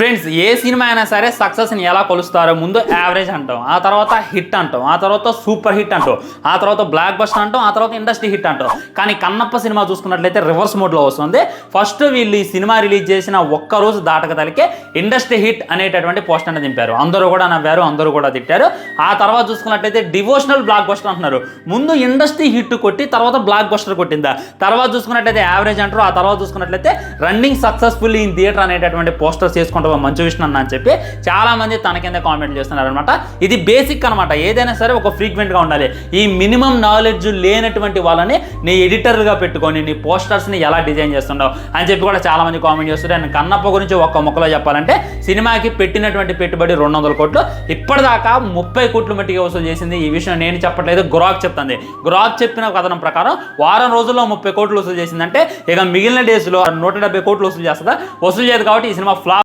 Friends ఏ cinema అయినా సరే సక్సెస్ని ఎలా కొలుస్తారో ముందు యావరేజ్ అంటాం, ఆ తర్వాత హిట్ అంటాం, ఆ తర్వాత సూపర్ హిట్ అంటాం, ఆ తర్వాత బ్లాక్ బస్టర్ అంటాం, ఆ తర్వాత ఇండస్ట్రీ హిట్ అంటాం. కానీ కన్నప్ప సినిమా చూసుకున్నట్లయితే రివర్స్ మోడ్లో వస్తుంది. ఫస్ట్ వీళ్ళు ఈ సినిమా రిలీజ్ చేసిన ఒక్కరోజు దాటకతలకే ఇండస్ట్రీ హిట్ అనేటటువంటి పోస్ట్ అనేది దింపారు. అందరూ కూడా నవ్వారు, అందరూ కూడా తిట్టారు. ఆ తర్వాత చూసుకున్నట్లయితే డివోషనల్ బ్లాక్ బస్టర్ అంటున్నారు. ముందు ఇండస్ట్రీ హిట్ కొట్టి తర్వాత బ్లాక్ బస్టర్ కొట్టిందా, తర్వాత చూసుకున్నట్లయితే యావరేజ్ అంటారు, ఆ తర్వాత చూసుకున్నట్లయితే రన్నింగ్ సక్సెస్ఫుల్ ఇన్ థియేటర్ అనేటటువంటి పోస్టర్ చేసుకుంటాం మంచు విష్ణు అన్న అని చెప్పి చాలా మంది తన కింద కామెంట్ చేస్తున్నారు అనమాట. ఇది బేసిక్ అనమాట. ఏదైనా సరే ఒక ఫ్రీక్వెంట్గా ఉండాలి. ఈ మినిమం నాలెడ్జ్ లేనటువంటి వాళ్ళని నీ ఎడిటర్గా పెట్టుకొని నీ పోస్టర్స్ని ఎలా డిజైన్ చేస్తున్నావు అని చెప్పి కూడా చాలా మంది కామెంట్ చేస్తున్నారు. నేను కన్నప్ప గురించి ఒక్క ముక్కలో చెప్పాలంటే సినిమాకి పెట్టినటువంటి పెట్టుబడి 200 కోట్లు, ఇప్పటిదాకా 30 కోట్లు మట్టిగా వసూలు చేసింది. ఈ విషయం నేను చెప్పట్లేదు, గ్రాక్ చెప్తుంది. గ్రాక్ చెప్పిన కథనం ప్రకారం వారం రోజుల్లో 30 కోట్లు వసూలు చేసిందంటే ఇక మిగిలిన డేస్లో 170 కోట్లు వసూలు చేస్తుందా? వసూలు చేయదు. కాబట్టి ఈ సినిమా ఫ్లాప్.